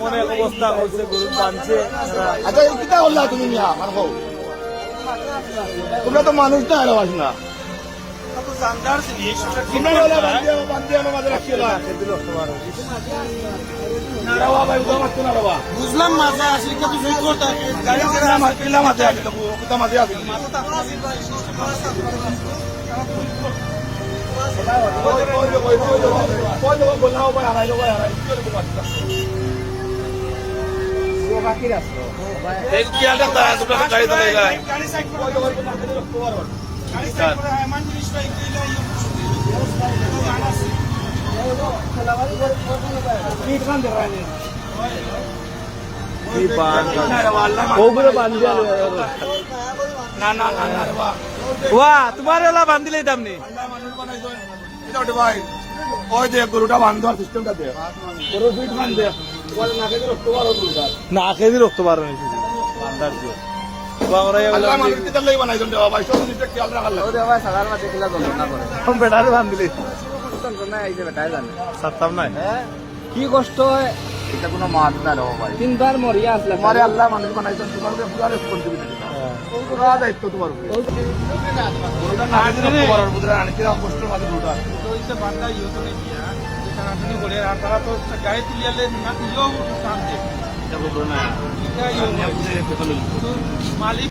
অনেক অবস্থা করছে গরু বাঁধছে। আচ্ছা কিটা করলা তুমি তোমরা তো মানুষ না আলাস না বুঝলাম মাঝে আসি তোমার ওলা বান্ধিলে দামনি ওই যে গরুটা বান্ধার সিস্টেমটা দে না খেয়ে রক্ত পারো বেটারে বান্ধিলে সারতাম নাই কি কষ্ট হয় এটা কোনো মাছ না রে ভাই তিনবার মরিয়া আসলে তোমারে আল্লাহ মানুষ বানাইছেন তোমার পুরো রেসপন্সিবিলিটি পুরো দায়িত্ব তোমার উপরে গরুটা না দিলে করার বুঝরা আনতে কষ্ট মাঝে গরুটা তো ইসে বান্দা ইও তো নেই কিয়া যেটা আপনি বলে আর তারা তো গায়ে তুলিয়ালে না ইও টান দে এটা বলবো না এটা ইও মালিক